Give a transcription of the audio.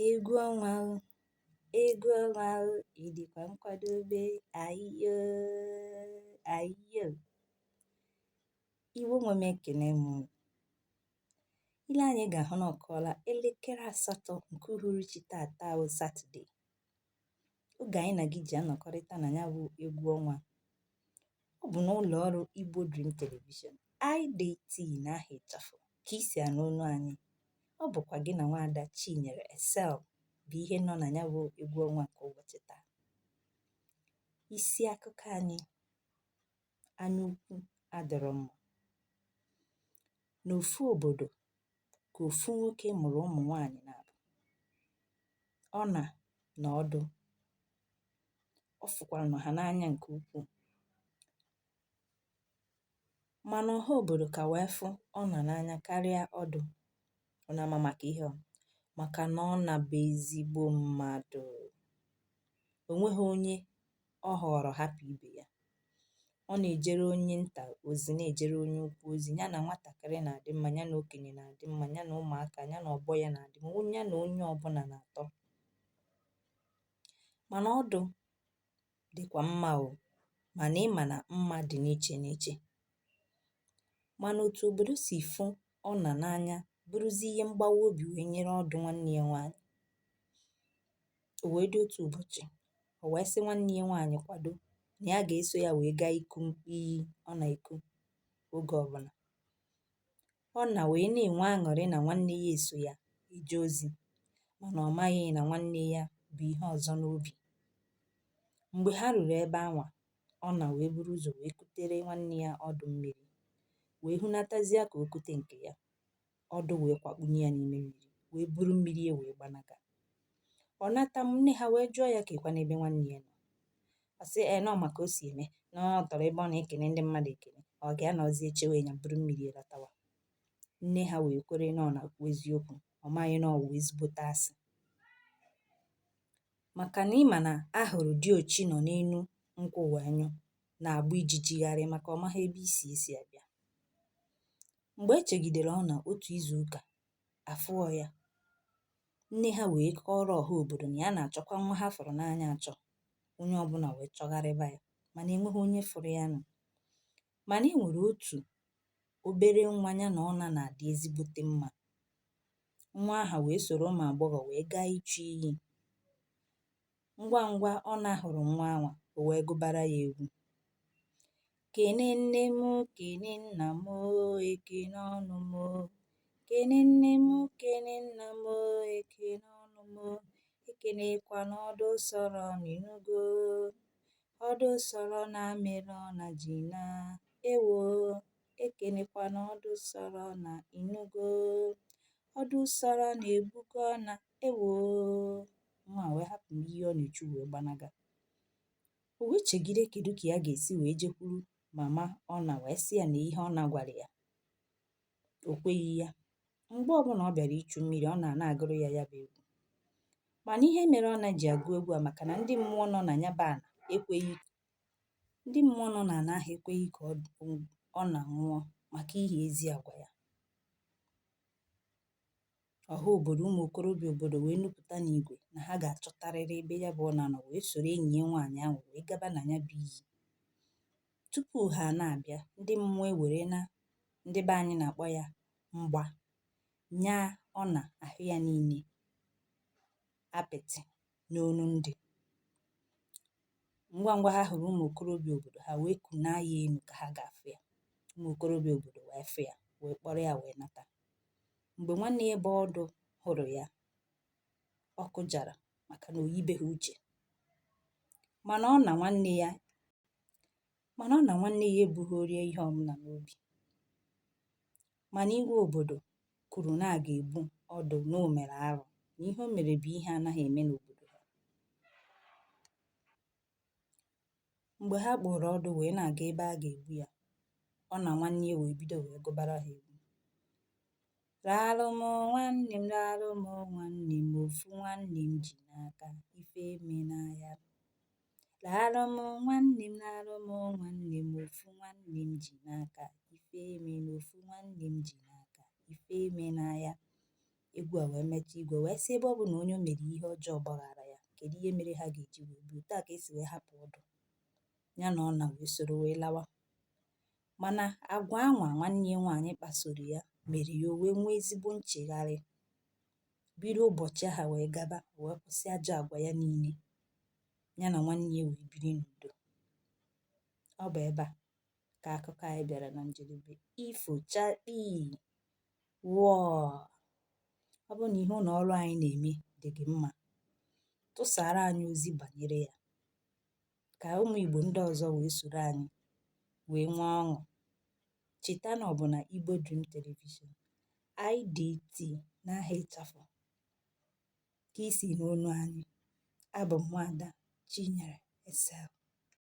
Egwu ọnwa o, egwu ọnwa o, ị dịkwa nkwadobe? Ayiyo, ayiyo. Igbo nwe m ekene m unu. Ile anyị ga-ahụ na ọ kụọla elekere 8 nke uhuruchi tata bụ Satọde. Oge anyị na gị ji anọkọrịta na ya bụ egwu ọnwa. Ọ bụ n'ụlọ ọrụ Igbo Dream Television, IDT n'aha ịchafụ ka isi anụ ọnụ anyị. Ọ bụkwa gị na nwaada Chinyere Excel bụ ihe nọ na ya bụ egwu ọnwa nke ụbọchị taa. Isi akụkọ anyị, anya ukwu adịrọ mma. N'ofu obodo ka ofu nwoke mụrụ ụmụ nwaanyị na-abụ. Ọ na ọdụ. Ọ fụkwara ha n'anya nke ukwuu. Mana ọha obodo ka wee fụ ọ n'anya karịa ọdụ. Ọ na-ama maka ihe ọ, maka na ọ bụ ezigbo mmadụ. O nweghị onye ọ họrọ hapụ ibe ya. Ọ na-ejere onye nta ozi, na-ejere onye ukwu ozi. Ya na nwatakịrị na-adị mma, ya na okenye na-adị mma, ya na ụmụaka, ya na ọgbọ ya na-adị mma, ya na onye ọbụla na-atọ. Mana ọdụ dịkwa mma o, mana ịma na mma dị n'iche n'iche. Mana otu obodo si fụ ọ n'anya bụrụzi ihe mgbawa obi wee nyere ọdụ nwanne ya nwaanyị. O wee dị otu ụbọchị, o wee sị nwanne ya nwaanyị kwado na ya ga-eso ya wee gaa iku iyi ọ na-eku oge ọbụla. Ọ wee na-enwe aṅụrị na nwanne ya eso ya eje ozi, mana ọ maghị na nwanne ya bụ ihe ọzọ n'obi. Mgbe ha ruru ebe anwa, ọ wee buru ụzọ wee kutere nwanne ya ọdụ mmiri, wee hunatazie ka o kute nke ya. Ọdụ wee kwakpunye ya n'ime mmiri, wee buru mmiri ya wee gbanaga. Ọ nata, nne ha wee jụọ ya kekwa n'ebe nwanne ya nọ. Ọ sị nọ maka o si eme, na ọ tọrọ ebe ọ na-ekene ndị mmadụ ekene, ọ ga-anọzie chewe ya buru mmiri latawa. Nne ha wee kwere na ọ na-ekwu eziokwu, ọ maghị na ọ wụ ezigbote asị. Maka na ịma na ahụrụ diochi nọ n'elu nkwụ wee nyụ na-agba ijijigharị maka ọ maghị ebe isi abịa. Mgbe echegidere ọ na otu izu ụka afụọ ya, nne ha wee kọrọ ọha obodo na ya na-achọkwa nwa ha fụrụ n'anya achọ. Onye ọbụla wee chọgharịba ya, mana enweghị onye fụrụ ya nụ. Mana e nwere otu obere nwa ya na ọ na-adị ezigbote mma. Nwa aha wee soro ụmụ agbọghọ wee gaa ịchụ iyi. Ngwa ngwa ọ hụrụ nwa anwa, o wee gụbara ya egwu. Kene nne m, kene nna m, ekene ọnụ m. Kene nne m, kene nna m, ekene ọnụ m. Ekenekwa n'ọdụ sọrọ n'inugo. Ọdụ sọrọ na mere ọ na ji na ewo. Ekenekwa n'ọdụ sọrọ na inugo. Ọdụ sọrọ na-ebugo na ewo. Nwa wee hapụ ihe ọ na-echu wee gbanaga. O wee chegide kedu ka ya ga-esi wee jekwuru mama ọ wee sị ya na ihe ọ gwara ya. O kweghị ya. Mgbe ọbụla ọ bịara ịchụ mmiri, ọ na-agụrụ ya bụ egwu. Mana ihe mere ọ ji agụ egwu a maka na ndị mmụọ nọ na ya bụ ana ekweghị. Ndị mmụọ nọ na ana ahụ ekweghị ka ọ nwụọ maka ihe ezi agwa ya. Ọha obodo, ụmụ okorobịa obodo wee nupụta n'igwe na ha ga-achọtarịrị ebe ya bụ ọ nọ wee soro enyi ya nwaanyị ahụ wee gaba na ya bụ iyi. Tupu ha na-abịa, ndị mmụọ ewere na ndị be anyị na-akpọ ya mgba nya ọ ahụ ya niile apịtị n'onu ndị. Ngwa ngwa ha hụrụ ụmụ okorobịa obodo, ha wee kunaa ya enu ka ha ga-afụ ya. Ụmụ okorobịa obodo wee fụ ya, wee kpọrọ ya wee nata. Mgbe nwanne ya bụ ọdụ hụrụ ya, ọ kụjara maka na o yibeghị uche. Mana ọ na nwanne ya ebughị ihe ọbụla n'obi. Mana igwe obodo kwuru na a ga-egbu ọdụ na o mere arụ, na ihe o mere bụ ihe anaghị eme n'obodo ha. Mgbe ha kpụrụ ọdụ wee na-aga ebe a ga-egbu ya, ọ na nwanne ya wee bido wee gụbara ha egwu. Raalụ m nwanne m, raalụ m nwanne m, ofu nwanne m ji n'aka ife emena ya. Raalụ m nwanne m, raalụ m nwanne m, ofu nwanne m ji n'aka ife emena, ofu nwanne m ji n'aka ife emena ya. egwu a wee metụ igwe wee sị ebe ọ bụ na onye o mere ihe ọjọọ gbaghara ya, kedu ihe mere ha ga-eji wee gbuo. Otu a ka esi wee hapụ ọdụ ya na ọna wee soro wee lawa. Mana agwa anwa nwanne ya nwaanyị kpasoro ya mere ya o wee nwee ezigbo nchegharị. Bido ụbọchị ahụ wee gaba, o wee kwụsị ajọ agwa ya niile, ya na nwanne ya wee biri n'udo. Ọ bụ ebe a ka akụkọ anyị bịara na njedebe. Ifochakpi wọọ! Ọ bụrụ na ihe ụlọ ọrụ anyị na-eme dị gị mma, tụsara anyị ozi banyere ya ka ụmụ Igbo ndị ọzọ wee soro anyị wee nwee ọṅụ. Cheta na ọ bụ na Igbo Dream Television, IDT n'aha ịchafụ ka isi n'onu anyị. Abụ m Nwaada Chinyere Esel.